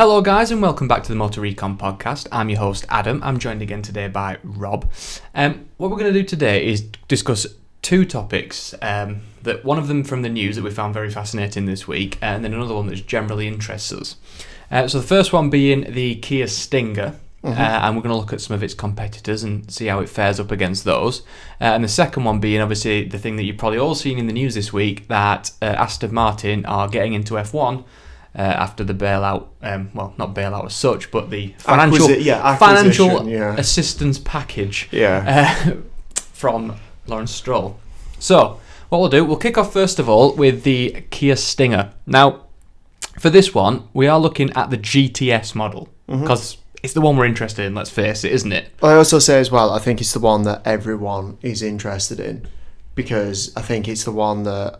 Hello guys and welcome back to the Motor Recon podcast. I'm your host Adam. I'm joined again today by Rob. What we're going to do today is discuss two topics, that one of them from the news that we found very fascinating this week, and then another one that generally interests us. So the first one being the Kia Stinger, and we're going to look at some of its competitors and see how it fares up against those. And the second one being obviously the thing that you've probably all seen in the news this week, that Aston Martin are getting into F1 after the bailout, well, not bailout as such, but the financial assistance package from Lawrence Stroll. So what we'll do, we'll kick off first of all with the Kia Stinger. Now, for this one, we are looking at the GTS model, because it's the one we're interested in, let's face it, isn't it? I also say as well, I think it's the one that everyone is interested in, because I think it's the one that,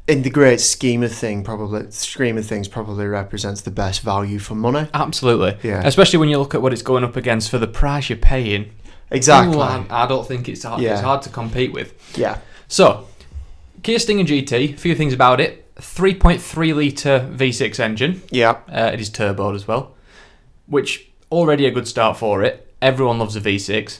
in the great scheme of things, probably represents the best value for money. Absolutely. Yeah. Especially when you look at what it's going up against for the price you're paying. Exactly. I don't think it's hard. Yeah. It's hard to compete with. Yeah. So, Kia Stinger GT, a few things about it. 3.3 litre V6 engine. Yeah. It is turboed as well, which already a good start for it. Everyone loves a V6.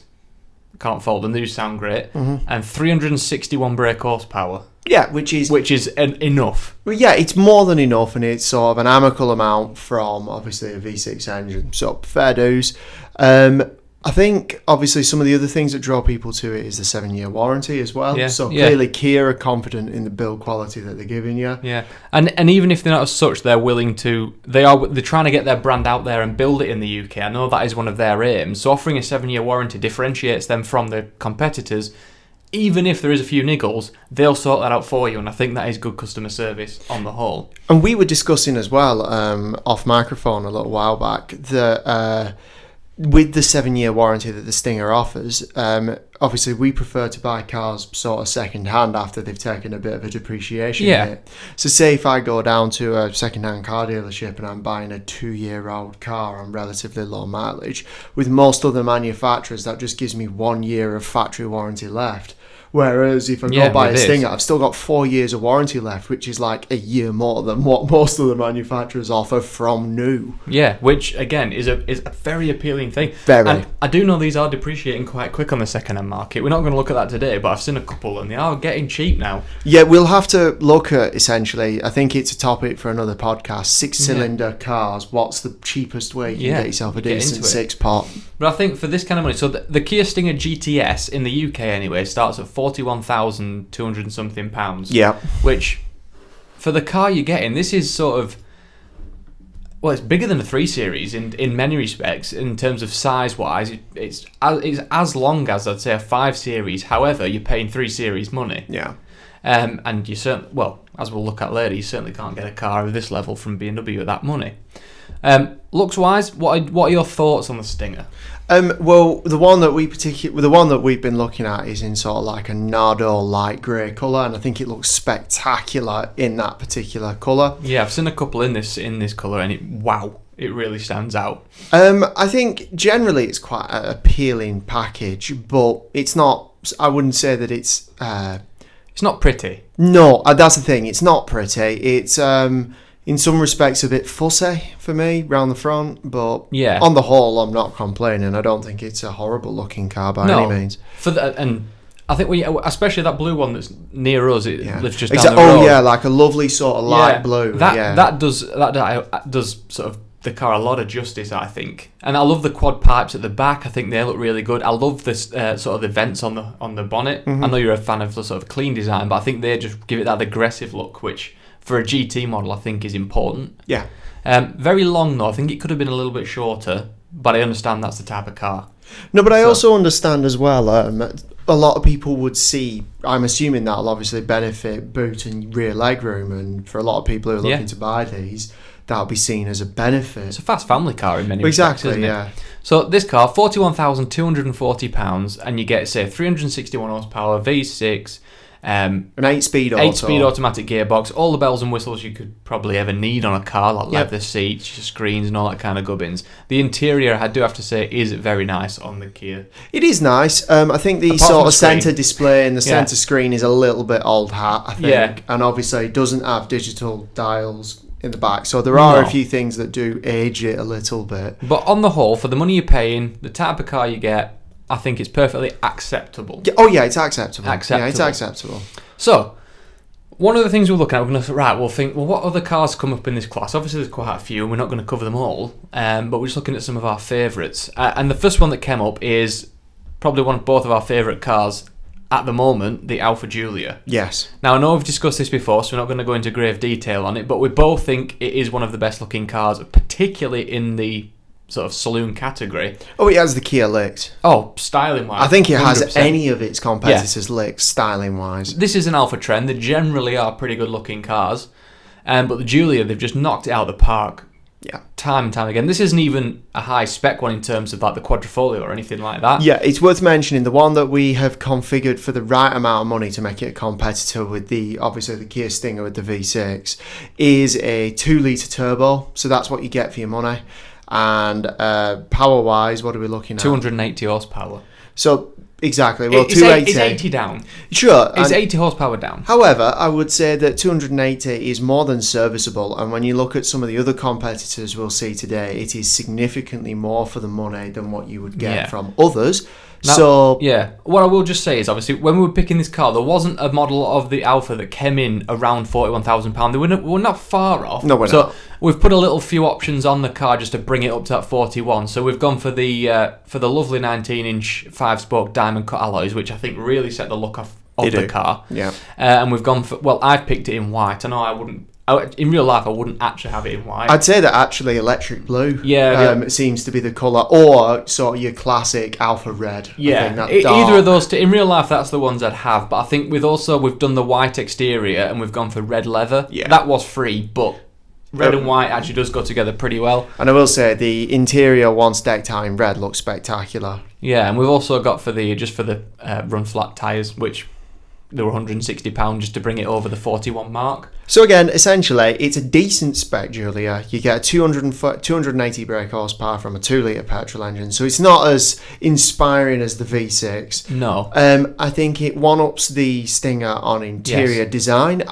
Can't fault them. They do sound great. And 361 brake horsepower. Yeah, which is enough. Well, yeah, it's more than enough, and it's sort of an amicable amount from obviously a V6 engine. So fair dues. I think obviously some of the other things that draw people to it is the 7-year warranty as well. Yeah, so clearly Kia are confident in the build quality that they're giving you. Yeah, and even if they're not as such, they're willing to. They're trying to get their brand out there and build it in the UK. I know that is one of their aims. So offering a 7-year warranty differentiates them from the competitors. Even if there is a few niggles, they'll sort that out for you, and I think that is good customer service on the whole. And we were discussing as well, off microphone a little while back, that with the 7-year warranty that the Stinger offers, obviously we prefer to buy cars sort of second hand after they've taken a bit of a depreciation hit. So say if I go down to a second hand car dealership and I'm buying a 2-year-old car on relatively low mileage, with most other manufacturers that just gives me 1 year of factory warranty left. Whereas if I go buy a Stinger, I've still got 4 years of warranty left, which is like a year more than what most of the manufacturers offer from new. Yeah, which again is a very appealing thing. Very. And I do know these are depreciating quite quick on the second-hand market. We're not going to look at that today, but I've seen a couple and they are getting cheap now. Yeah, we'll have to look at, essentially, I think it's a topic for another podcast, 6-cylinder cars. What's the cheapest way you can get yourself a decent 6-pot? But I think for this kind of money, so the Kia Stinger GTS in the UK anyway starts at £41,200 and something pounds. Yeah. Which, for the car you're getting, this is sort of, well, it's bigger than a 3 Series in many respects in terms of size wise. It's as long as, I'd say, a 5 Series. However, you're paying 3 Series money. Yeah. And you certainly, well, as we'll look at later, you certainly can't get a car of this level from BMW at that money. Looks wise, what are your thoughts on the Stinger? Well, the one that we've been looking at is in sort of like a Nardo light grey colour, and I think it looks spectacular in that particular colour. Yeah, I've seen a couple in this colour, and it really stands out. I think generally it's quite an appealing package, but it's not. I wouldn't say that it's. It's not pretty. No, that's the thing. It's not pretty. It's in some respects a bit fussy for me round the front, but on the whole, I'm not complaining. I don't think it's a horrible looking car by any means. And I think especially that blue one that's near us, it lives just down the road. Oh yeah, like a lovely sort of light blue. That does sort of the car a lot of justice, I think. And I love the quad pipes at the back. I think they look really good. I love this sort of the vents on the bonnet. I know you're a fan of the sort of clean design, but I think they just give it that aggressive look, which for a GT model I think is important. Yeah. Very long though. I think it could have been a little bit shorter, but I understand that's the type of car. No, but I also understand as well, a lot of people would see, I'm assuming that'll obviously benefit boot and rear legroom, and for a lot of people who are looking to buy these, that'll be seen as a benefit. It's a fast family car in many respects, isn't it? So this car, £41,240, and you get, say, 361 horsepower, V6, an 8-speed automatic gearbox, all the bells and whistles you could probably ever need on a car, like leather seats, screens and all that kind of gubbins. The interior, I do have to say, is very nice on the Kia. It is nice. I think the sort of centre display and the centre screen is a little bit old hat, I think. And obviously it doesn't have digital dials in the back. So there are No. a few things that do age it a little bit. But on the whole, for the money you're paying, the type of car you get, I think it's perfectly acceptable. Oh yeah, it's acceptable. Yeah, it's Acceptable. acceptable. So, one of the things we're looking at, we're going to we'll think, well, what other cars come up in this class? Obviously, there's quite a few, and we're not going to cover them all. But we're just looking at some of our favourites. And the first one that came up is probably both of our favourite cars at the moment, the Alfa Giulia. Yes. Now, I know we've discussed this before, so we're not going to go into grave detail on it, but we both think it is one of the best looking cars, particularly in the sort of saloon category. Oh, it has the Kia licked. Oh, styling wise. I think it has 100%. any of its competitors licked, styling wise. This is an Alfa trend. They generally are pretty good looking cars. But the Giulia, they've just knocked it out of the park. Yeah. Time and time again. This isn't even a high spec one in terms of like the Quadrifoglio or anything like that. Yeah, it's worth mentioning the one that we have configured for the right amount of money to make it a competitor with obviously the Kia Stinger with the V6 is a 2-litre turbo. So that's what you get for your money. And power wise, what are we looking at? 280 horsepower. So exactly, well, It's 280. It's 80 down. Sure. It's and 80 horsepower down. However, I would say that 280 is more than serviceable, and when you look at some of the other competitors we'll see today, it is significantly more for the money than what you would get Yeah. from others. Now, So yeah, what I will just say is obviously when we were picking this car, there wasn't a model of the Alfa that came in around £41,000. We're not far off. No, we're so not. we've put a little few options on the car just to bring it up to that 41. So we've gone for the lovely 19-inch 5-spoke diamond cut alloys, which I think really set the look of They the do. car. yeah. And we've gone for, well, I've picked it in white. I know I wouldn't. In real life, I wouldn't actually have it in white. I'd say that actually electric blue Yeah, seems to be the colour, or sort of your classic Alpha red. I Yeah, think that either dark- of those two. In real life, that's the ones I'd have. But I think we've done the white exterior and we've gone for red leather. Yeah. That was free, but red and white actually does go together pretty well. And I will say the interior once decked out in red looks spectacular. Yeah, and we've also got for the run flat tyres, which they were £160 just to bring it over the 41 mark. So again, essentially, it's a decent spec Giulia. You get a 280 brake horsepower from a 2-litre petrol engine, so it's not as inspiring as the V6. No. I think it one-ups the Stinger on interior Yes. design.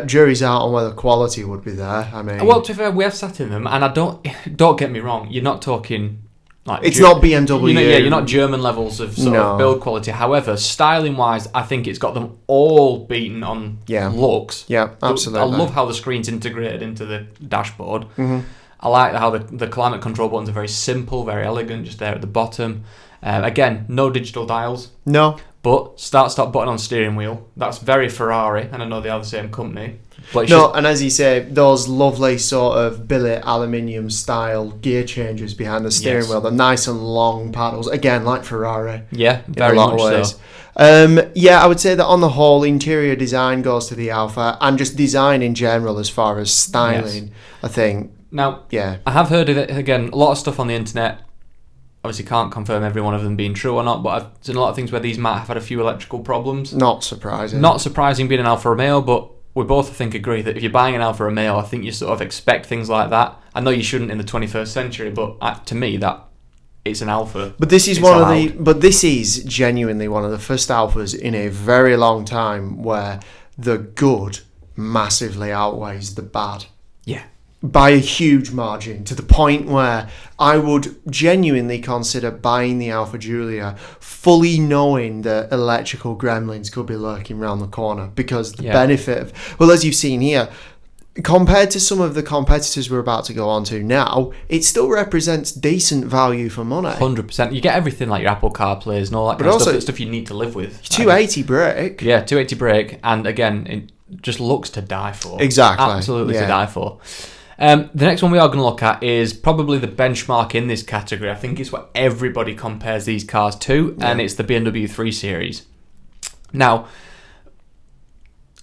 Jury's out on whether quality would be there. I mean, Well, to be fair, we have sat in them, and I don't get me wrong, you're not talking like it's not BMW. You're not German levels of sort of build quality. However, styling wise, I think it's got them all beaten on looks. Yeah, absolutely. I love how the screen's integrated into the dashboard. Mm-hmm. I like how the climate control buttons are very simple, very elegant, just there at the bottom. Again, no digital dials. No. But start-stop button on steering wheel. That's very Ferrari, and I know they are the same company. But it's No, and as you say, those lovely sort of billet aluminium style gear changes behind the steering wheel, the nice and long paddles, again like Ferrari. Yeah, in very a lot much of ways. so. Yeah, I would say that on the whole, interior design goes to the Alfa, and just design in general as far as styling, I think. Now, Yeah. I have heard of it, again, a lot of stuff on the internet. Obviously can't confirm every one of them being true or not, but I've seen a lot of things where these might have had a few electrical problems. Not surprising. Not surprising being an Alfa Romeo, but we both, I think, agree that if you're buying an Alfa Romeo, I think you sort of expect things like that. I know you shouldn't in the 21st century, but to me, that it's an Alfa. But this is It's but this is genuinely one of the first Alphas in a very long time where the good massively outweighs the bad. Yeah. By a huge margin, to the point where I would genuinely consider buying the Alfa Giulia, fully knowing that electrical gremlins could be lurking around the corner, because the benefit of, well, as you've seen here, compared to some of the competitors we're about to go on to now, it still represents decent value for money. 100%. You get everything like your Apple CarPlays and all that kind of stuff, stuff you need to live with. 280 brake. Yeah, 280 brake, and again, it just looks to die for. Exactly. Absolutely to die for. The next one we are going to look at is probably the benchmark in this category. I think it's what everybody compares these cars to, and it's the BMW 3 Series. Now,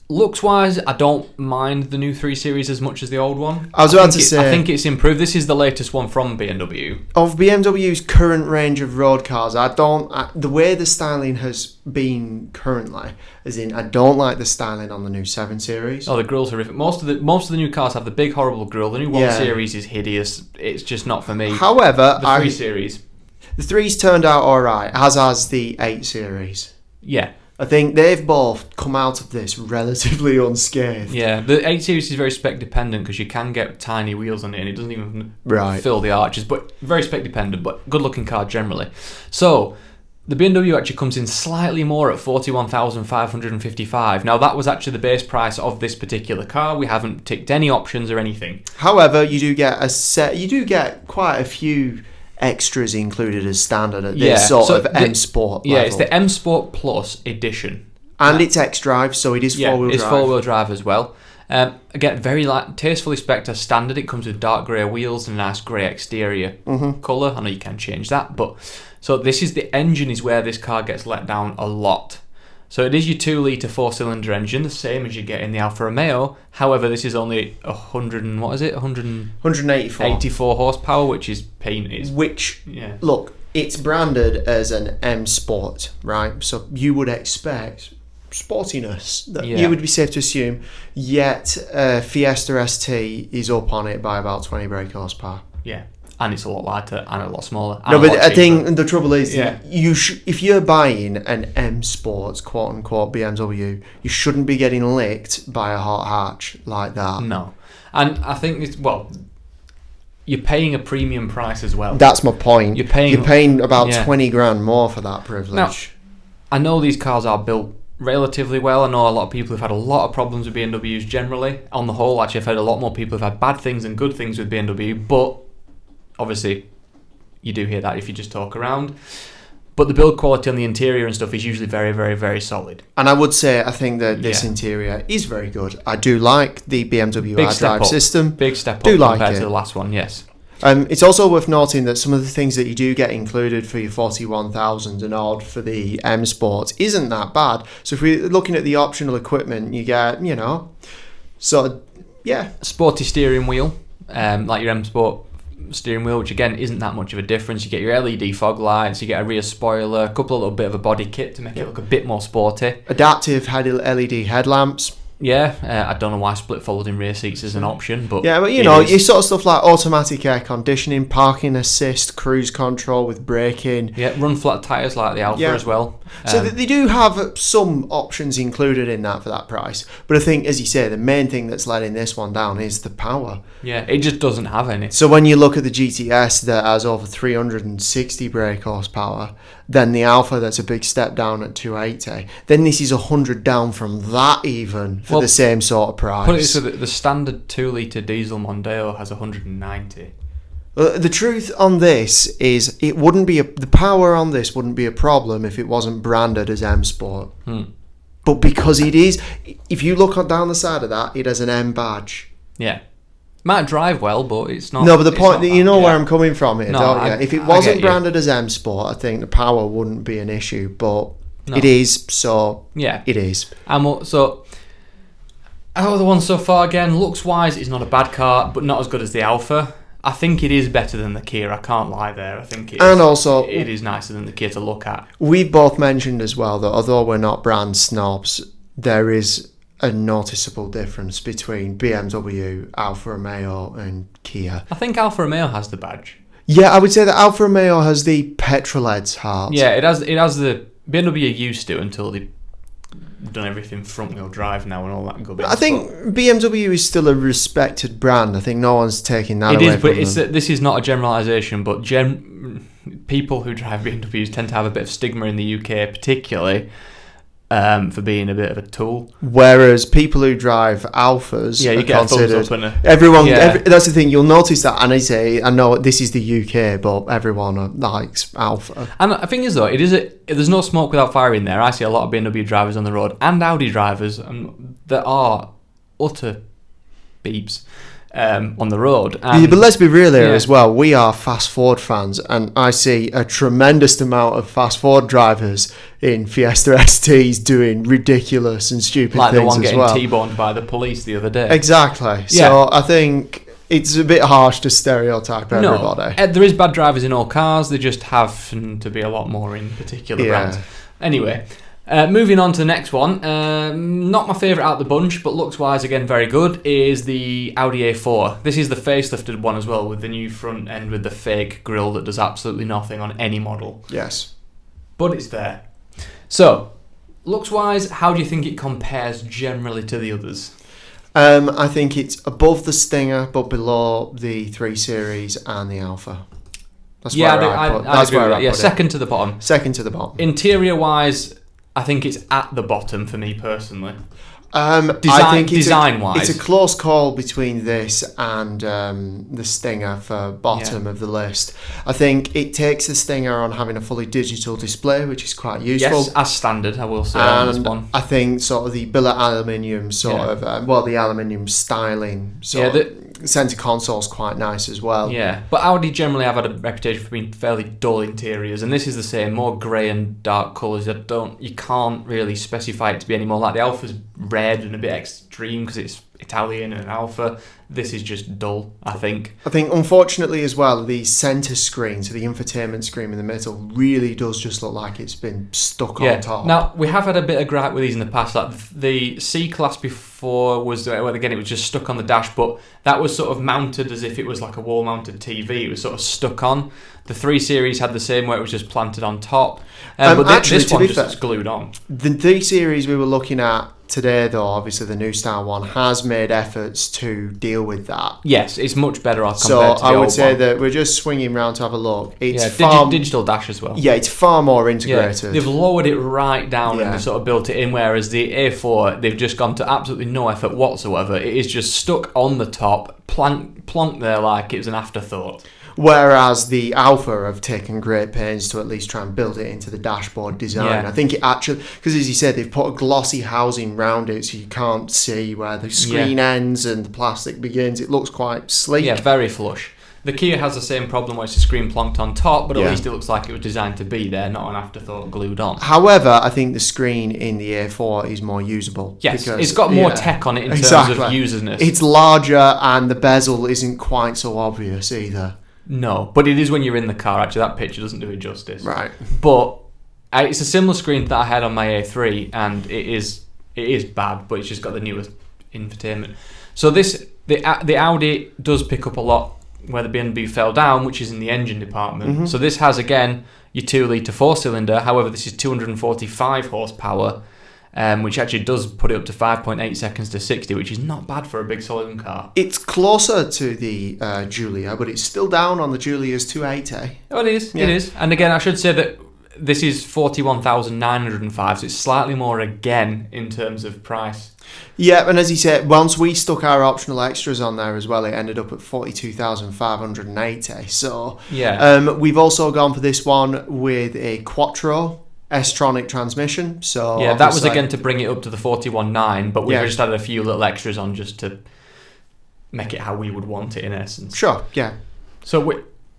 looks-wise, I don't mind the new 3 Series as much as the old one. I was about to say, I think it's improved. This is the latest one from BMW. Of BMW's current range of road cars, the way the styling has been currently, as in, I don't like the styling on the new 7 Series. Oh, the grille's horrific. Most of the new cars have the big horrible grille. The new 1 Series is hideous. It's just not for me. However, the 3 Series. The 3's turned out alright, as has the 8 Series. Yeah. I think they've both come out of this relatively unscathed. Yeah, the 8 Series is very spec dependent because you can get tiny wheels on it and it doesn't even Right. fill the arches, but very spec dependent, but good looking car generally. So the BMW actually comes in slightly more at 41,555. Now that was actually the base price of this particular car. We haven't ticked any options or anything. However, you do get quite a few extras included as standard at this M Sport level. Yeah, it's the M Sport Plus edition. And it's X-Drive, so it is four-wheel drive. It's four-wheel drive as well. Again, very tastefully spec'd as standard. It comes with dark grey wheels and a nice grey exterior colour. I know you can change that, but so this is the engine is where this car gets let down a lot. So it is your 2-litre 4-cylinder engine, the same as you get in the Alfa Romeo. However, this is only 184 horsepower, which is peanuts. Look, it's branded as an M Sport, right? So you would expect sportiness. You would be safe to assume. Yet Fiesta ST is up on it by about 20 brake horsepower. Yeah. And it's a lot lighter and a lot smaller. No, but I think the trouble is, if you're buying an M Sports, quote unquote, BMW, you shouldn't be getting licked by a hot hatch like that. No. And I think, you're paying a premium price as well. That's my point. You're paying about 20 grand more for that privilege. Now, I know these cars are built relatively well. I know a lot of people have had a lot of problems with BMWs generally. On the whole, actually, I've heard a lot more people have had bad things and good things with BMW, but obviously, you do hear that if you just talk around. But the build quality on the interior and stuff is usually very, very, very solid. And I would say I think that this interior is very good. I do like the BMW iDrive system. Big step up compared to the last one, yes. It's also worth noting that some of the things that you do get included for your 41,000 and odd for the M Sport isn't that bad. So if we're looking at the optional equipment, you get, sporty steering wheel, like your M Sport steering wheel, which again isn't that much of a difference. You get your LED fog lights, you get a rear spoiler, a couple of little bit of a body kit to make it look a bit more sporty. Adaptive LED headlamps. Yeah, I don't know why split folding rear seats is an option, but you sort of stuff like automatic air conditioning, parking assist, cruise control with braking. Yeah, run flat tyres like the Alfa as well. So they do have some options included in that for that price. But I think, as you say, the main thing that's letting this one down is the power. Yeah, it just doesn't have any. So when you look at the GTS that has over 360 brake horsepower, then the Alfa that's a big step down at 280, then this is 100 down from that even for the same sort of price. Put it so that the standard 2-litre diesel Mondeo has 190. The truth on this is it wouldn't be the power on this wouldn't be a problem if it wasn't branded as M Sport. But because it is, if you look down the side of that, it has an M badge. Yeah. Might drive well, but it's not. No, but the point that where I'm coming from here, don't you? If it wasn't branded as M Sport, I think the power wouldn't be an issue, but it is, so it is. So out of the ones so far, again, looks wise, it's not a bad car, but not as good as the Alfa. I think it is better than the Kia. I can't lie there. I think it is. And also, it is nicer than the Kia to look at. We've both mentioned as well that although we're not brand snobs, there is a noticeable difference between BMW, Alfa Romeo, and Kia. I think Alfa Romeo has the badge. Yeah, I would say that Alfa Romeo has the petrolhead's heart. Yeah, it has the BMW used to until they done everything front wheel drive now and all that good. I think BMW is still a respected brand. I think no one's taking that away from them. This is not a generalisation, but people who drive BMWs tend to have a bit of stigma in the UK, particularly for being a bit of a tool. Whereas people who drive Alphas you get considered, a thumbs up everyone. That's the thing. You'll notice that, and I know this is the UK, but everyone likes Alfa. And the thing is, though, there's no smoke without fire in there. I see a lot of BMW drivers on the road and Audi drivers that are utter beeps on the road. But let's be real here as well. We are fast Ford fans, and I see a tremendous amount of fast Ford drivers in Fiesta STs doing ridiculous and stupid things as well. Like the one getting T-boned by the police the other day. Exactly. Yeah. So I think it's a bit harsh to stereotype everybody. No, there is bad drivers in all cars. They just happen to be a lot more in particular brands. Anyway, moving on to the next one. Not my favourite out of the bunch, but looks-wise, again, very good, is the Audi A4. This is the facelifted one as well, with the new front end with the fake grille that does absolutely nothing on any model. Yes. But it's there. So, Looks-wise, how do you think it compares generally to the others? I think it's above the Stinger, but below the 3 Series and the Alpha. That's where I put it. Second to the bottom. Second to the bottom. Interior-wise, I think it's at the bottom for me personally. I think design-wise, it's a close call between this and the Stinger for bottom of the list. I think it takes the Stinger on having a fully digital display, which is quite useful. Yes, as standard, I will say on this one. I think sort of the billet aluminium the aluminium styling centre console is quite nice as well. Yeah, but Audi generally have had a reputation for being fairly dull interiors, and this is the same, more grey and dark colours. You can't really specify it to be any more like the Alpha's red and a bit extreme because it's Italian and Alpha. This is just dull, I think. I think, unfortunately, as well, the centre screen, so the infotainment screen in the middle, really does just look like it's been stuck on top. Now, we have had a bit of gripe with these in the past. Like the C-Class before was, well, again, it was just stuck on the dash, but that was sort of mounted as if it was like a wall-mounted TV. It was sort of stuck on. The 3 Series had the same where it was just planted on top. But this one just glued on. The 3 Series we were looking at today, though, obviously the new style one, has made efforts to deal with that. Yes, it's much better compared to the old one. So I would say that we're just swinging round to have a look. It's digital dash as well. Yeah, it's far more integrated. Yeah, they've lowered it right down and they've sort of built it in, whereas the A4, they've just gone to absolutely no effort whatsoever. It is just stuck on the top, plonked there like it was an afterthought. Whereas the Alpha have taken great pains to at least try and build it into the dashboard design. Yeah. I think it actually, because as you said, they've put a glossy housing round it so you can't see where the screen ends and the plastic begins. It looks quite sleek. Yeah, very flush. The Kia has the same problem where it's a screen plonked on top, but at least it looks like it was designed to be there, not an afterthought glued on. However, I think the screen in the A4 is more usable. Yes, it's got more tech on it in terms of userness. It's larger and the bezel isn't quite so obvious either. No, but it is when you're in the car. Actually, that picture doesn't do it justice. Right. But it's a similar screen that I had on my A3, and it is bad, but it's just got the newest infotainment. So the Audi does pick up a lot where the BMW fell down, which is in the engine department. Mm-hmm. So this has, again, your 2-litre 4-cylinder. However, this is 245 horsepower, which actually does put it up to 5.8 seconds to 60, which is not bad for a big solid car. It's closer to the Giulia, but it's still down on the Giulia's 280. Oh, it is. Yeah. It is. And again, I should say that this is 41,905, so it's slightly more again in terms of price. Yeah, and as you said, once we stuck our optional extras on there as well, it ended up at 42,580. So we've also gone for this one with a Quattro S-tronic transmission. So yeah, that was again to bring it up to the 41.9, but we've just added a few little extras on just to make it how we would want it in essence. Sure, yeah. So we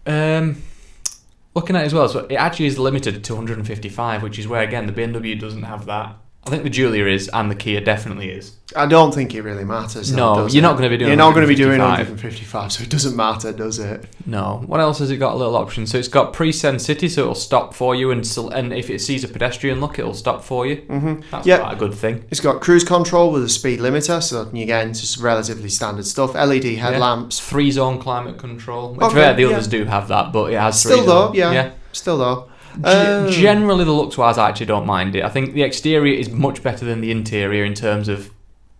looking at it as well, so it actually is limited to 255, which is where again the BMW doesn't have that. I think the Giulia is, and the Kia definitely is. I don't think it really matters. No, you're not going to be doing. You're not going to be doing 155, so it doesn't matter, does it? No. What else has it got? A little option. So it's got pre-send city, so it'll stop for you, and if it sees a pedestrian look, it'll stop for you. Mm-hmm. That's quite a good thing. It's got cruise control with a speed limiter, so again, it's just relatively standard stuff. LED headlamps, 3-zone climate control. Which the others do have that, but it has still 3-zone. Still though. Generally, the looks wise, I actually don't mind it. I think the exterior is much better than the interior in terms of.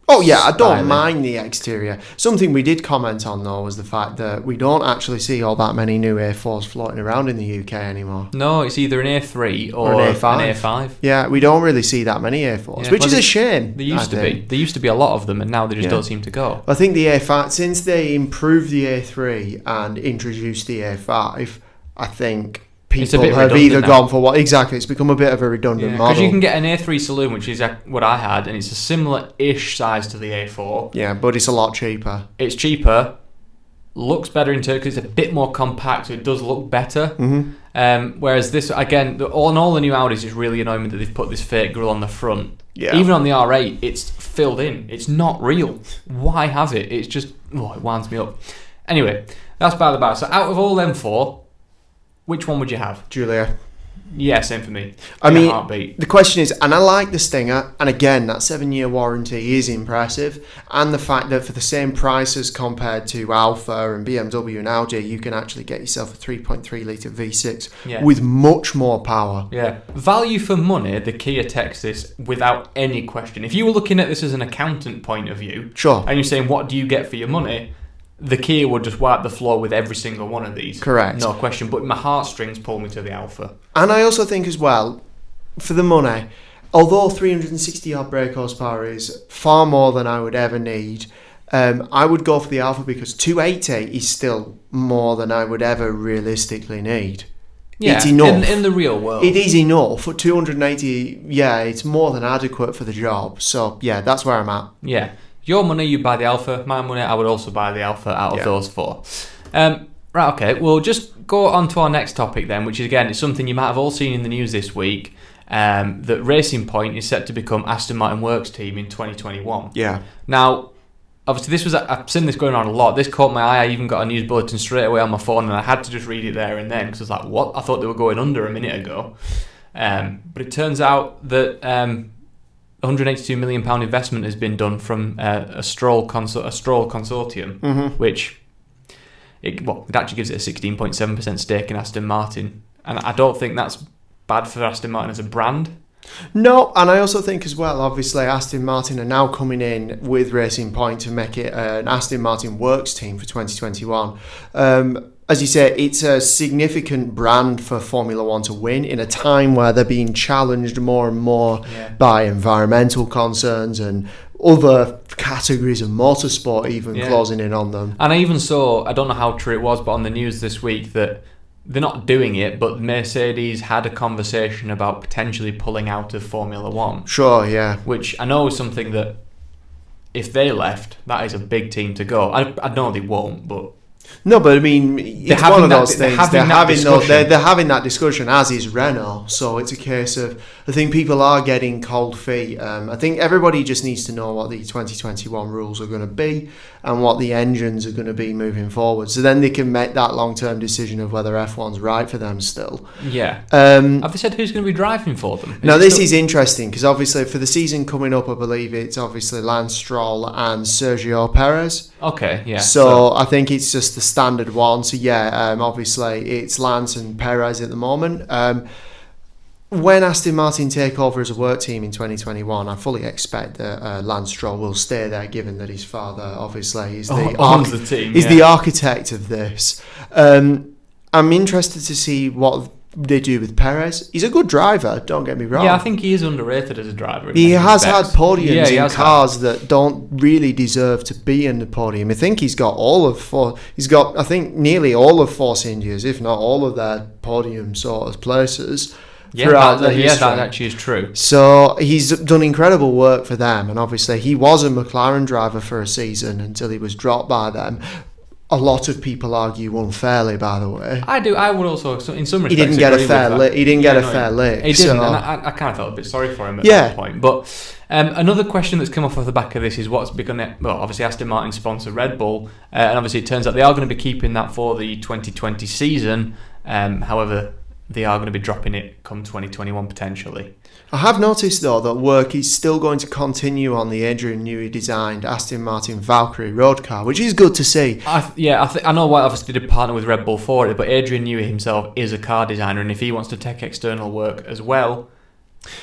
Oh yeah, I don't mind the exterior. Something we did comment on though was the fact that we don't actually see all that many new A4s floating around in the UK anymore. No, it's either an A3 or an A5. Yeah, we don't really see that many A4s, which is a shame. There used to be. There used to be a lot of them, and now they just don't seem to go. I think the A5, since they improved the A3 and introduced the A5, I think people have either gone for what exactly. It's become a bit of a redundant model. Because you can get an A3 saloon, which is what I had, and it's a similar-ish size to the A4. Yeah, but it's a lot cheaper. It's cheaper, looks better in turn because it's a bit more compact, so it does look better. Mm-hmm. Whereas this, again, on all the new Audis, it's really annoying that they've put this fake grille on the front. Yeah. Even on the R8, it's filled in. It's not real. Why have it? It's just, it winds me up. Anyway, that's by the by. So out of all them four, which one would you have? Giulia. Yeah, same for me. I In a mean, heartbeat. the question is, and I like the Stinger, and again, that 7-year warranty is impressive, and the fact that for the same price as compared to Alfa and BMW and Audi, you can actually get yourself a 3.3 litre V6 Yeah. with much more power. Yeah. Value for money, the Kia takes this without any question. If you were looking at this as an accountant point of view, Sure. and you're saying, what do you get for your money? The Kia would just wipe the floor with every single one of these. Correct. No question. But my heartstrings pull me to the Alfa. And I also think as well, for the money, although 360 odd brake horsepower is far more than I would ever need, I would go for the Alfa because 280 is still more than I would ever realistically need. Yeah, It's enough. in the real world. It is enough. For 280, yeah, it's more than adequate for the job. So, yeah, that's where I'm at. Yeah. Your money, you buy the Alfa. My money, I would also buy the Alfa out of those four. Right, okay. We'll just go on to our next topic then, which is, again, it's something you might have all seen in the news this week, that Racing Point is set to become Aston Martin Works team in 2021. Yeah. Now, obviously, I've seen this going on a lot. This caught my eye. I even got a news bulletin straight away on my phone, and I had to just read it there and then, because I was like, what? I thought they were going under a minute ago. But it turns out that £182 million investment has been done from a Stroll consortium, which it actually gives it a 16.7% stake in Aston Martin. And I don't think that's bad for Aston Martin as a brand. No, and I also think as well, obviously, Aston Martin are now coming in with Racing Point to make it an Aston Martin Works team for 2021. As you say, it's a significant brand for Formula One to win in a time where they're being challenged more and more by environmental concerns and other categories of motorsport even closing in on them. And I even saw, I don't know how true it was, but on the news this week that they're not doing it, but Mercedes had a conversation about potentially pulling out of Formula One. Sure, yeah. Which I know is something that if they left, that is a big team to go. I know they won't, but... No, but I mean, it's one of those things. They're having that discussion, as is Renault. So it's a case of, I think people are getting cold feet. I think everybody just needs to know what the 2021 rules are going to be and what the engines are going to be moving forward. So then they can make that long-term decision of whether F1's right for them still. Yeah. Have they said who's going to be driving for them? Now, this is interesting because obviously for the season coming up, I believe it's obviously Lance Stroll and Sergio Perez. Okay, yeah. So I think it's just the standard one. So yeah, obviously it's Lance and Perez at the moment. When Aston Martin take over as a work team in 2021, I fully expect that Lance Stroll will stay there, given that his father obviously is the architect of this. I'm interested to see what they do with Perez. He's a good driver, don't get me wrong. Yeah, I think he is underrated as a driver. He has had podiums in cars that don't really deserve to be in the podium. I think he's got I think nearly all of Force India's, if not all of their podium sort of places. Yeah, that actually is true. So he's done incredible work for them, and obviously he was a McLaren driver for a season until he was dropped by them. A lot of people argue unfairly, by the way. I would also, in some respects, he didn't get a fair lick. He didn't, and I kind of felt a bit sorry for him at that point. But another question that's come off the back of this is what's become. Well, obviously Aston Martin sponsor Red Bull, and obviously it turns out they are going to be keeping that for the 2020 season. However, they are going to be dropping it come 2021 potentially. I have noticed though that work is still going to continue on the Adrian Newey designed Aston Martin Valkyrie road car, which is good to see. I know why obviously they did partner with Red Bull for it, but Adrian Newey himself is a car designer, and if he wants to take external work as well,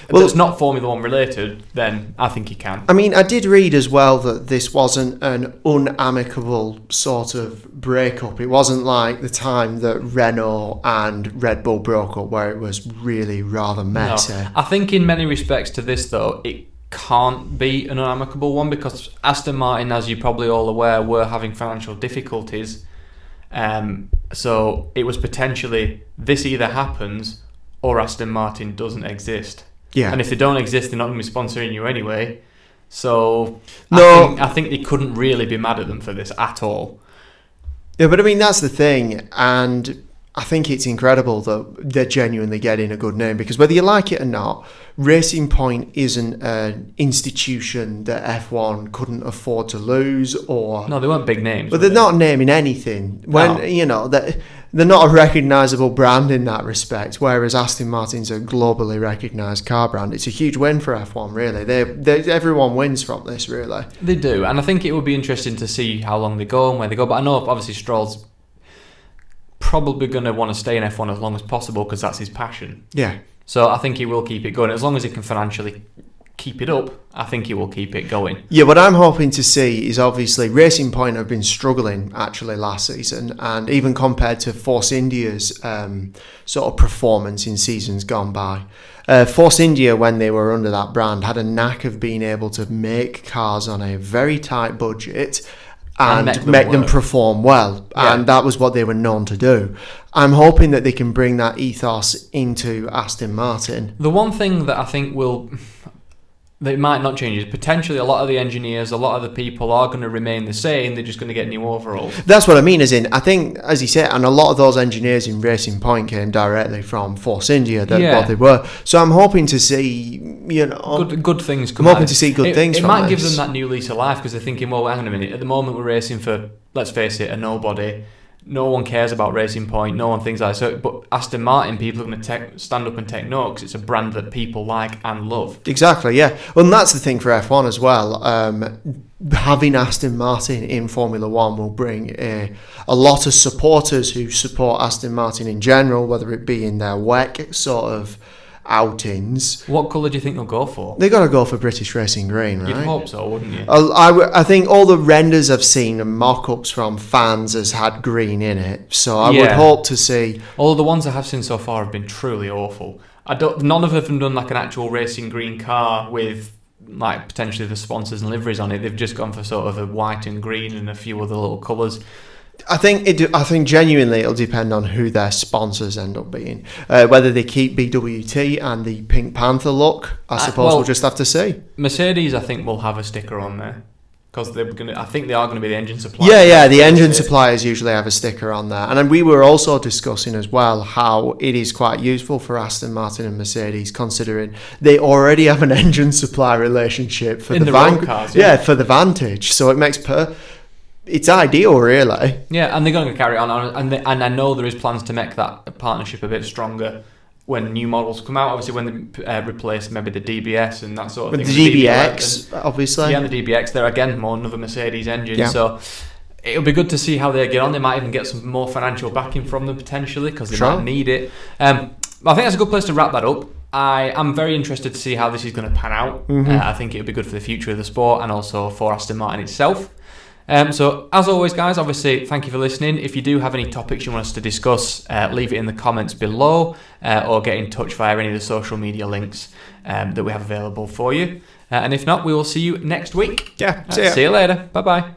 that's not Formula One related, then I think he can. I mean, I did read as well that this wasn't an unamicable sort of breakup. It wasn't like the time that Renault and Red Bull broke up, where it was really rather messy. No. I think in many respects to this, though, it can't be an unamicable one because Aston Martin, as you're probably all aware, were having financial difficulties. So it was potentially this either happens or Aston Martin doesn't exist. Yeah. And if they don't exist, they're not going to be sponsoring you anyway. So I think they couldn't really be mad at them for this at all. Yeah, but I mean, that's the thing. And I think it's incredible that they're genuinely getting a good name, because whether you like it or not, Racing Point isn't an institution that F1 couldn't afford to lose. Or no, they weren't big names. But they're not naming anything. When you know that they're not a recognisable brand in that respect, whereas Aston Martin's a globally recognised car brand. It's a huge win for F1, really. Everyone wins from this, really. They do, and I think it would be interesting to see how long they go and where they go. But I know obviously Stroll's probably going to want to stay in F1 as long as possible because that's his passion. Yeah. So I think he will keep it going as long as he can financially keep it up. I think he will keep it going. Yeah, what I'm hoping to see is obviously Racing Point have been struggling actually last season, and even compared to Force India's sort of performance in seasons gone by. Force India, when they were under that brand, had a knack of being able to make cars on a very tight budget and make them perform well. Yeah. And that was what they were known to do. I'm hoping that they can bring that ethos into Aston Martin. The one thing that I think that might not change is potentially a lot of the engineers, a lot of the people are going to remain the same. They're just going to get new overalls. That's what I mean, as in, I think, as you said, and a lot of those engineers in Racing Point came directly from Force India, what they were. So I'm hoping to see, good things come I'm out. hoping to see good things It from might this. give them that new lease of life because they're thinking, well, hang on a minute, at the moment we're racing for, let's face it, a nobody. No one cares about Racing Point. No one thinks like so. But Aston Martin, people are going to stand up and take note because it's a brand that people like and love. Exactly, yeah. Well, and that's the thing for F1 as well. Having Aston Martin in Formula One will bring a lot of supporters who support Aston Martin in general, whether it be in their WEC sort of outings. What colour do you think they'll go for? They got to go for British Racing Green, right? You'd hope so, wouldn't you? I think all the renders I've seen and mock-ups from fans has had green in it, so I would hope to see. All the ones I have seen so far have been truly awful. None of them have done like an actual racing green car with like potentially the sponsors and liveries on it. They've just gone for sort of a white and green and a few other little colours. I think genuinely it'll depend on who their sponsors end up being. Whether they keep BWT and the Pink Panther look, I suppose we'll just have to see. Mercedes, I think, will have a sticker on there because I think they are going to be the engine supplier. Yeah, the engine suppliers usually have a sticker on there. And then we were also discussing as well how it is quite useful for Aston Martin and Mercedes, considering they already have an engine supply relationship for the road cars. Yeah, for the Vantage. So it makes it's ideal, really. Yeah, and they're going to carry on, and I know there is plans to make that partnership a bit stronger when new models come out. Obviously, when they replace maybe the DBS and that sort of thing. The DBX, obviously. Yeah, and the DBX. They're again more another Mercedes engine. Yeah. So it'll be good to see how they get on. They might even get some more financial backing from them potentially because they might need it. I think that's a good place to wrap that up. I am very interested to see how this is going to pan out. Mm-hmm. I think it'll be good for the future of the sport and also for Aston Martin itself. So as always, guys, obviously thank you for listening. If you do have any topics you want us to discuss, leave it in the comments below or get in touch via any of the social media links that we have available for you. And if not, we will see you next week. Yeah, See you later. Bye bye.